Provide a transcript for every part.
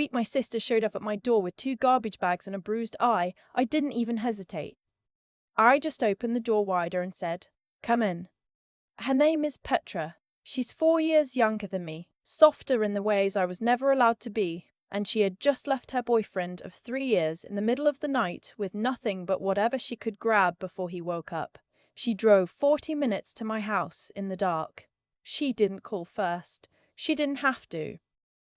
week my sister showed up at my door with 2 garbage bags and a bruised eye, I didn't even hesitate. I just opened the door wider and said, "Come in." Her name is Petra. She's 4 years younger than me, softer in the ways I was never allowed to be, and she had just left her boyfriend of 3 years in the middle of the night with nothing but whatever she could grab before he woke up. She drove 40 minutes to my house in the dark. She didn't call first. She didn't have to.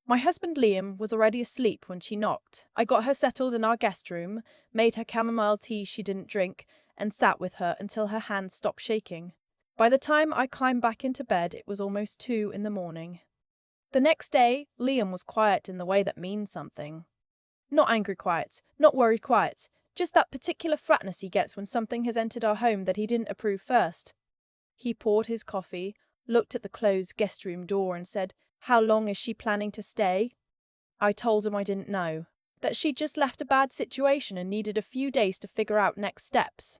My husband Liam was already asleep when she knocked. I got her settled in our guest room, made her chamomile tea she didn't drink, and sat with her until her hands stopped shaking. By the time I climbed back into bed, it was almost 2 in the morning. The next day, Liam was quiet in the way that means something. Not angry quiet, not worried quiet, just that particular flatness he gets when something has entered our home that he didn't approve first. He poured his coffee, looked at the closed guest room door and said, "How long is she planning to stay?" I told him I didn't know, that she'd just left a bad situation and needed a few days to figure out next steps.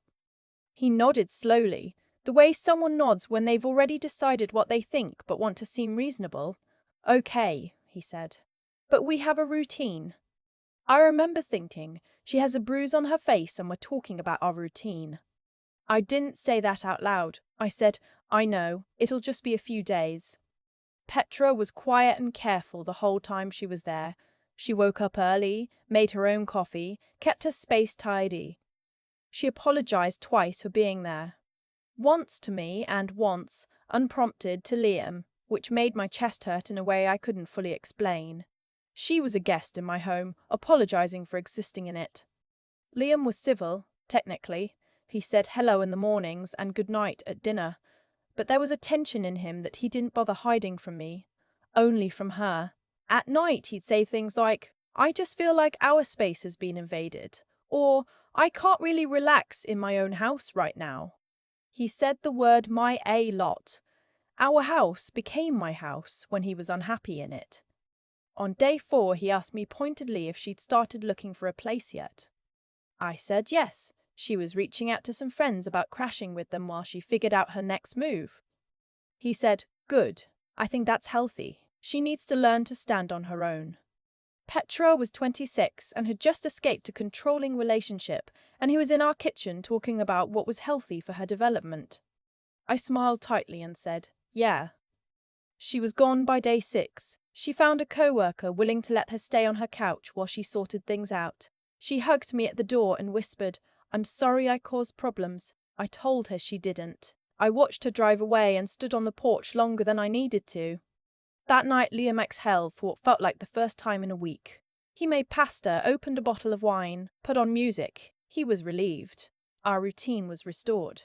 He nodded slowly, the way someone nods when they've already decided what they think but want to seem reasonable. "Okay," he said. "But we have a routine." I remember thinking, she has a bruise on her face and we're talking about our routine. I didn't say that out loud. I said, "I know, it'll just be a few days." Petra was quiet and careful the whole time she was there. She woke up early, made her own coffee, kept her space tidy. She apologized twice for being there. Once to me and once, unprompted, to Liam, which made my chest hurt in a way I couldn't fully explain. She was a guest in my home, apologizing for existing in it. Liam was civil, technically. He said hello in the mornings and good night at dinner. But there was a tension in him that he didn't bother hiding from me. Only from her. At night he'd say things like, "I just feel like our space has been invaded," or "I can't really relax in my own house right now." He said the word "my" a lot. Our house became my house when he was unhappy in it. On day 4, he asked me pointedly if she'd started looking for a place yet. I said yes. She was reaching out to some friends about crashing with them while she figured out her next move. He said, "Good. I think that's healthy. She needs to learn to stand on her own." Petra was 26 and had just escaped a controlling relationship, and he was in our kitchen talking about what was healthy for her development. I smiled tightly and said, "Yeah." She was gone by day 6. She found a co-worker willing to let her stay on her couch while she sorted things out. She hugged me at the door and whispered, "I'm sorry I caused problems." I told her she didn't. I watched her drive away and stood on the porch longer than I needed to. That night Liam exhaled for what felt like the first time in a week. He made pasta, opened a bottle of wine, put on music. He was relieved. Our routine was restored.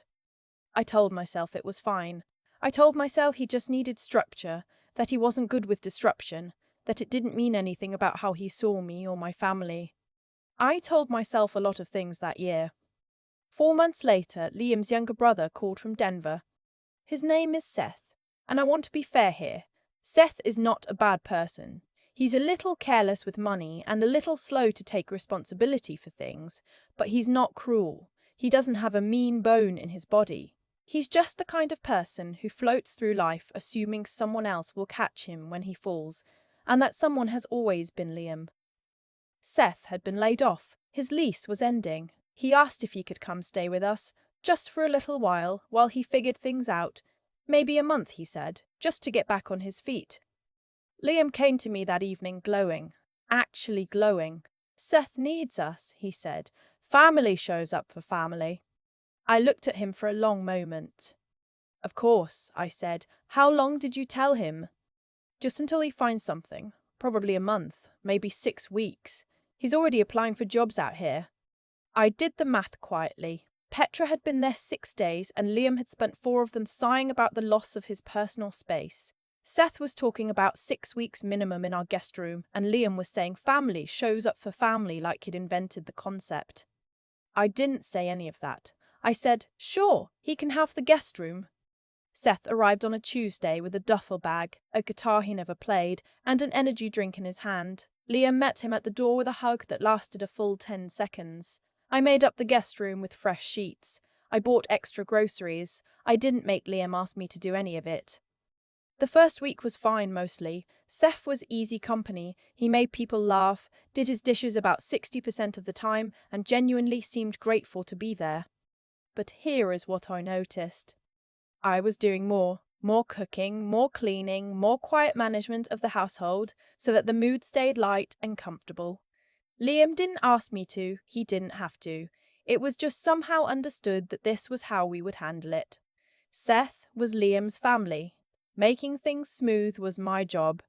I told myself it was fine. I told myself he just needed structure, that he wasn't good with disruption, that it didn't mean anything about how he saw me or my family. I told myself a lot of things that year. 4 months later, Liam's younger brother called from Denver. His name is Seth, and I want to be fair here. Seth is not a bad person. He's a little careless with money and a little slow to take responsibility for things, but he's not cruel. He doesn't have a mean bone in his body. He's just the kind of person who floats through life assuming someone else will catch him when he falls, and that someone has always been Liam. Seth had been laid off. His lease was ending. He asked if he could come stay with us, just for a little while he figured things out. Maybe a month, he said, just to get back on his feet. Liam came to me that evening glowing. Actually glowing. "Seth needs us," he said. "Family shows up for family." I looked at him for a long moment. "Of course," I said. "How long did you tell him?" "Just until he finds something. Probably a month, maybe 6 weeks. He's already applying for jobs out here." I did the math quietly. Petra had been there 6 days, and Liam had spent 4 of them sighing about the loss of his personal space. Seth was talking about 6 weeks minimum in our guest room, and Liam was saying family shows up for family like he'd invented the concept. I didn't say any of that. I said, "Sure, he can have the guest room." Seth arrived on a Tuesday with a duffel bag, a guitar he never played, and an energy drink in his hand. Liam met him at the door with a hug that lasted a full 10 seconds. I made up the guest room with fresh sheets. I bought extra groceries. I didn't make Liam ask me to do any of it. The first week was fine mostly. Seth was easy company. He made people laugh, did his dishes about 60% of the time, and genuinely seemed grateful to be there. But here is what I noticed. I was doing more cooking, more cleaning, more quiet management of the household so that the mood stayed light and comfortable. Liam didn't ask me to, he didn't have to. It was just somehow understood that this was how we would handle it. Seth was Liam's family. Making things smooth was my job.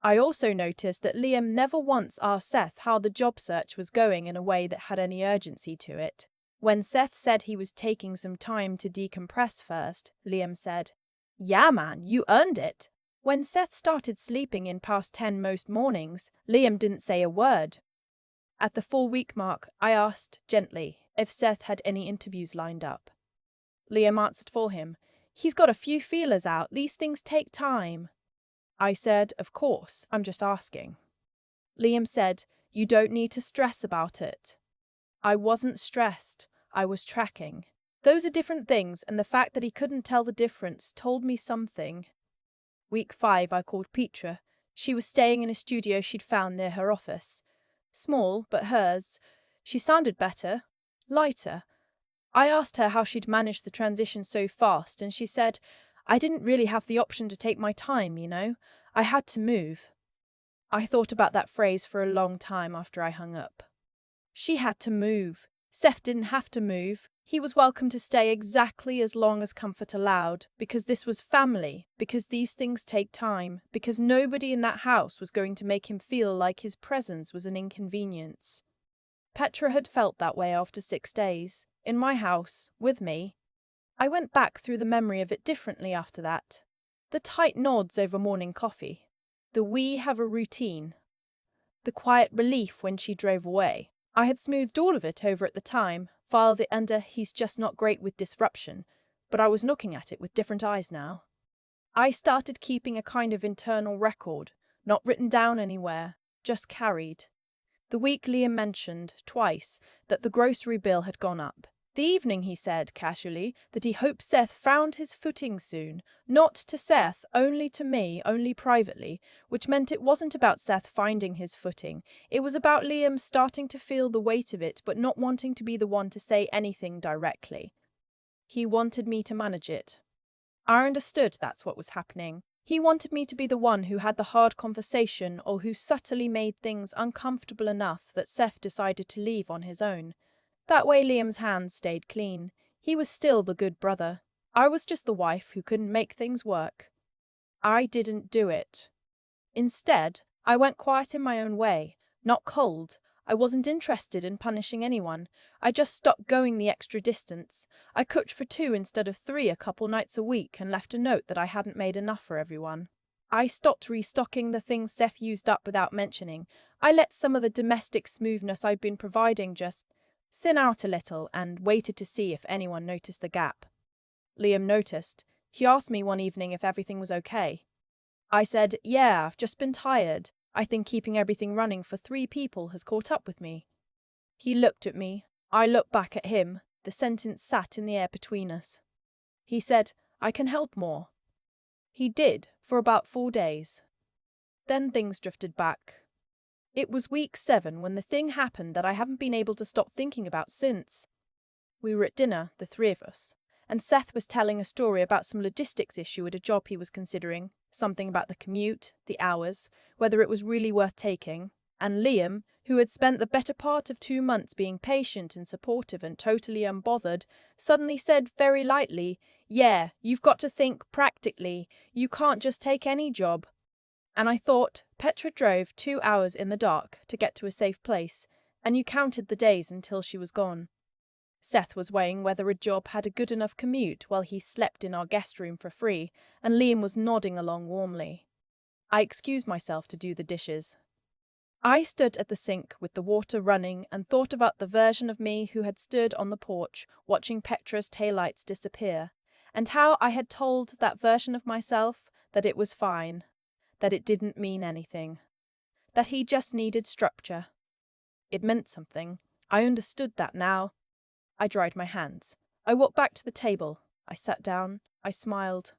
I also noticed that Liam never once asked Seth how the job search was going in a way that had any urgency to it. When Seth said he was taking some time to decompress first, Liam said, "Yeah, man, you earned it." When Seth started sleeping in past 10 most mornings, Liam didn't say a word. At the 4-week mark, I asked, gently, if Seth had any interviews lined up. Liam answered for him, "He's got a few feelers out, these things take time." I said, "Of course, I'm just asking." Liam said, "You don't need to stress about it." I wasn't stressed, I was tracking. Those are different things, and the fact that he couldn't tell the difference told me something. Week 5, I called Petra. She was staying in a studio she'd found near her office. Small, but hers. She sounded better, lighter. I asked her how she'd managed the transition so fast, and she said, "I didn't really have the option to take my time, you know. I had to move." I thought about that phrase for a long time after I hung up. She had to move. Seth didn't have to move. He was welcome to stay exactly as long as comfort allowed, because this was family, because these things take time, because nobody in that house was going to make him feel like his presence was an inconvenience. Petra had felt that way after 6 days, in my house, with me. I went back through the memory of it differently after that. The tight nods over morning coffee. The "we have a routine." The quiet relief when she drove away. I had smoothed all of it over at the time, filed it under "he's just not great with disruption," but I was looking at it with different eyes now. I started keeping a kind of internal record, not written down anywhere, just carried. The week Liam mentioned, twice, that the grocery bill had gone up. The evening he said, casually, that he hoped Seth found his footing soon. Not to Seth, only to me, only privately, which meant it wasn't about Seth finding his footing. It was about Liam starting to feel the weight of it, but not wanting to be the one to say anything directly. He wanted me to manage it. I understood that's what was happening. He wanted me to be the one who had the hard conversation or who subtly made things uncomfortable enough that Seth decided to leave on his own. That way Liam's hands stayed clean. He was still the good brother. I was just the wife who couldn't make things work. I didn't do it. Instead, I went quiet in my own way, not cold. I wasn't interested in punishing anyone. I just stopped going the extra distance. I cooked for 2 instead of 3 a couple nights a week and left a note that I hadn't made enough for everyone. I stopped restocking the things Seth used up without mentioning. I let some of the domestic smoothness I'd been providing just thin out a little and waited to see if anyone noticed the gap. Liam noticed. He asked me one evening if everything was okay. I said, "Yeah, I've just been tired. I think keeping everything running for 3 people has caught up with me." He looked at me. I looked back at him. The sentence sat in the air between us. He said, "I can help more." He did, for about 4 days. Then things drifted back. It was week 7 when the thing happened that I haven't been able to stop thinking about since. We were at dinner, the 3 of us, and Seth was telling a story about some logistics issue at a job he was considering, something about the commute, the hours, whether it was really worth taking. And Liam, who had spent the better part of 2 months being patient and supportive and totally unbothered, suddenly said very lightly, "Yeah, you've got to think practically. You can't just take any job." And I thought, Petra drove 2 hours in the dark to get to a safe place, and you counted the days until she was gone. Seth was weighing whether a job had a good enough commute while he slept in our guest room for free, and Liam was nodding along warmly. I excused myself to do the dishes. I stood at the sink with the water running and thought about the version of me who had stood on the porch watching Petra's taillights disappear, and how I had told that version of myself that it was fine, that it didn't mean anything, that he just needed structure. It meant something. I understood that now. I dried my hands. I walked back to the table. I sat down. I smiled.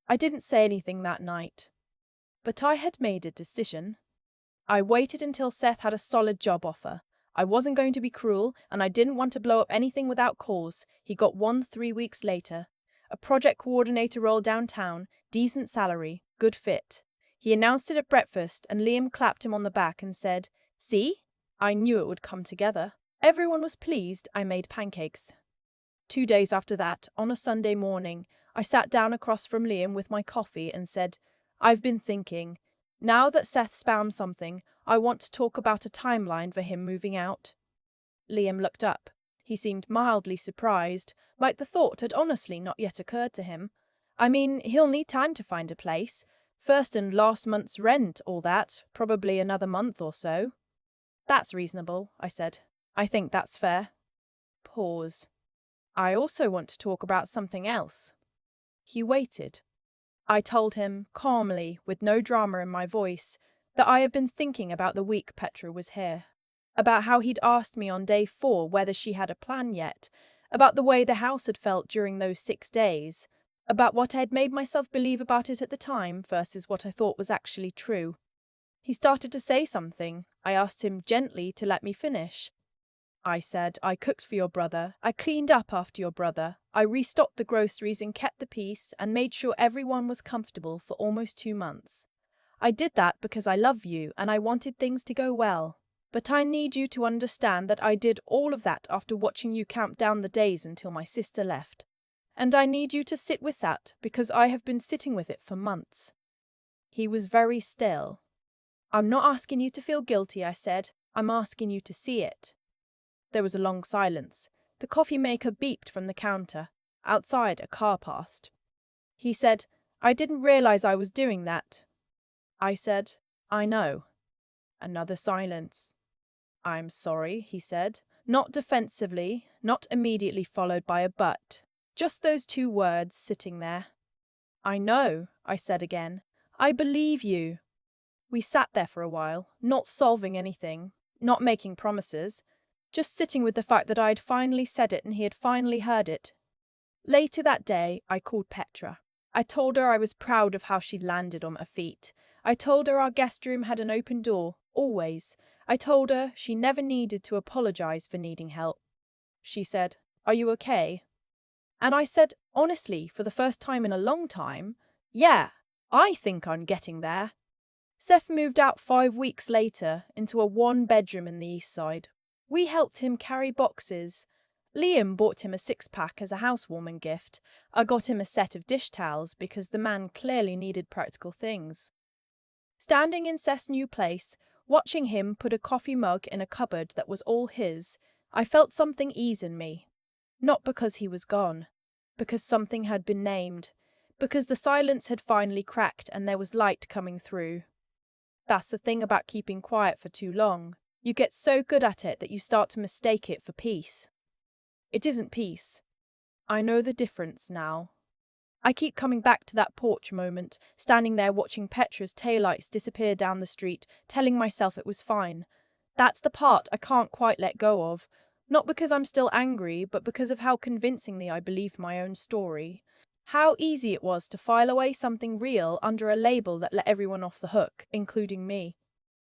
I didn't say anything that night. But I had made a decision. I waited until Seth had a solid job offer. I wasn't going to be cruel, and I didn't want to blow up anything without cause. He got one 3 weeks later. A project coordinator role downtown, decent salary, good fit. He announced it at breakfast, and Liam clapped him on the back and said, "See? I knew it would come together." Everyone was pleased. I made pancakes. 2 days after that, on a Sunday morning, I sat down across from Liam with my coffee and said, "I've been thinking. Now that Seth's found something, I want to talk about a timeline for him moving out." Liam looked up. He seemed mildly surprised, like the thought had honestly not yet occurred to him. "I mean, he'll need time to find a place. First and last month's rent, all that, probably another month or so." "That's reasonable," I said. "I think that's fair." Pause. "I also want to talk about something else." He waited. I told him, calmly, with no drama in my voice, that I had been thinking about the week Petra was here, about how he'd asked me on day 4 whether she had a plan yet, about the way the house had felt during those 6 days, about what I had made myself believe about it at the time versus what I thought was actually true. He started to say something. I asked him gently to let me finish. I said, "I cooked for your brother, I cleaned up after your brother, I restocked the groceries and kept the peace and made sure everyone was comfortable for almost 2 months. I did that because I love you and I wanted things to go well. But I need you to understand that I did all of that after watching you count down the days until my sister left. And I need you to sit with that because I have been sitting with it for months." He was very still. "I'm not asking you to feel guilty," I said. "I'm asking you to see it." There was a long silence. The coffee maker beeped from the counter. Outside, a car passed. He said, "I didn't realize I was doing that." I said, "I know." Another silence. "I'm sorry," he said, not defensively, not immediately followed by a but. Just those 2 words sitting there. "I know," I said again. "I believe you." We sat there for a while, not solving anything, not making promises, just sitting with the fact that I had finally said it and he had finally heard it. Later that day, I called Petra. I told her I was proud of how she'd landed on her feet. I told her our guest room had an open door, always. I told her she never needed to apologize for needing help. She said, "Are you okay?" And I said, honestly, for the first time in a long time, "Yeah, I think I'm getting there." Seth moved out 5 weeks later into a 1-bedroom in the East Side. We helped him carry boxes. Liam bought him a 6-pack as a housewarming gift. I got him a set of dish towels because the man clearly needed practical things. Standing in Seth's new place, watching him put a coffee mug in a cupboard that was all his, I felt something ease in me. Not because he was gone, because something had been named, because the silence had finally cracked and there was light coming through. That's the thing about keeping quiet for too long. You get so good at it that you start to mistake it for peace. It isn't peace. I know the difference now. I keep coming back to that porch moment, standing there watching Petra's taillights disappear down the street, telling myself it was fine. That's the part I can't quite let go of. Not because I'm still angry, but because of how convincingly I believed my own story. How easy it was to file away something real under a label that let everyone off the hook, including me.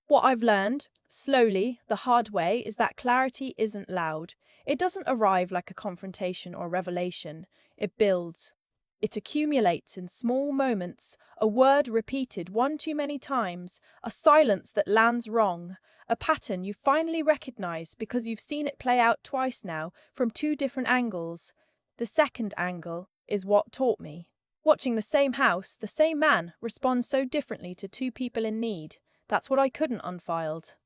What I've learned, slowly, the hard way, is that clarity isn't loud. It doesn't arrive like a confrontation or revelation. It builds. It accumulates in small moments, a word repeated 1 too many times, a silence that lands wrong, a pattern you finally recognize because you've seen it play out twice now from 2 different angles. The second angle is what taught me. Watching the same house, the same man, respond so differently to 2 people in need. That's what I couldn't unfiled.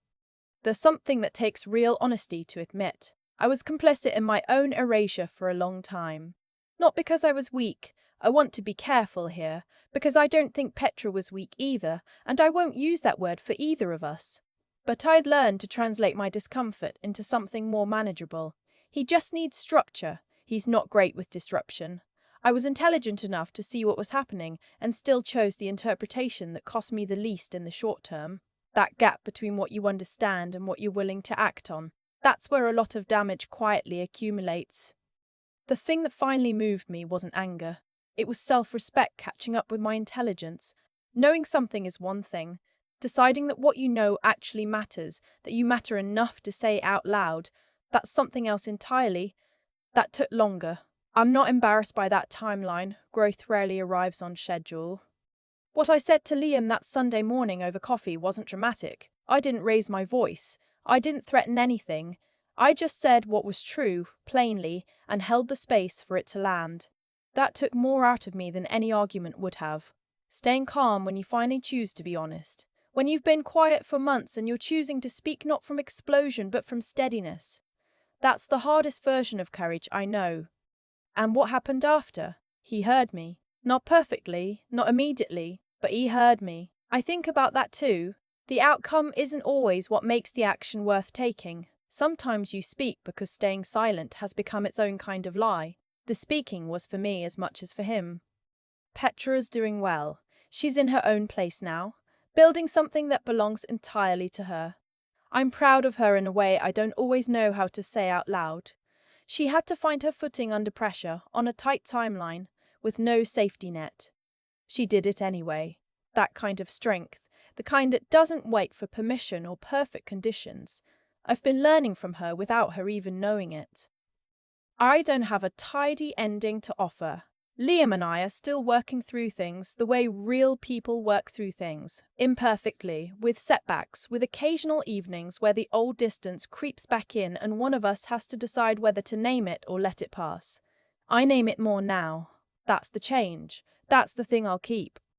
There's something that takes real honesty to admit. I was complicit in my own erasure for a long time. Not because I was weak. I want to be careful here, because I don't think Petra was weak either, and I won't use that word for either of us. But I'd learned to translate my discomfort into something more manageable. He just needs structure. He's not great with disruption. I was intelligent enough to see what was happening and still chose the interpretation that cost me the least in the short term. That gap between what you understand and what you're willing to act on. That's where a lot of damage quietly accumulates. The thing that finally moved me wasn't anger. It was self-respect catching up with my intelligence. Knowing something is one thing. Deciding that what you know actually matters, that you matter enough to say out loud, that's something else entirely. That took longer. I'm not embarrassed by that timeline. Growth rarely arrives on schedule. What I said to Liam that Sunday morning over coffee wasn't dramatic. I didn't raise my voice. I didn't threaten anything. I just said what was true, plainly, and held the space for it to land. That took more out of me than any argument would have. Staying calm when you finally choose to be honest. When you've been quiet for months and you're choosing to speak not from explosion but from steadiness. That's the hardest version of courage, I know. And what happened after? He heard me. Not perfectly, not immediately, but he heard me. I think about that too. The outcome isn't always what makes the action worth taking. Sometimes you speak because staying silent has become its own kind of lie. The speaking was for me as much as for him. Petra's doing well. She's in her own place now, building something that belongs entirely to her. I'm proud of her in a way I don't always know how to say out loud. She had to find her footing under pressure, on a tight timeline, with no safety net. She did it anyway. That kind of strength, the kind that doesn't wait for permission or perfect conditions. I've been learning from her without her even knowing it. I don't have a tidy ending to offer. Liam and I are still working through things the way real people work through things, imperfectly, with setbacks, with occasional evenings where the old distance creeps back in and one of us has to decide whether to name it or let it pass. I name it more now. That's the change. That's the thing I'll keep.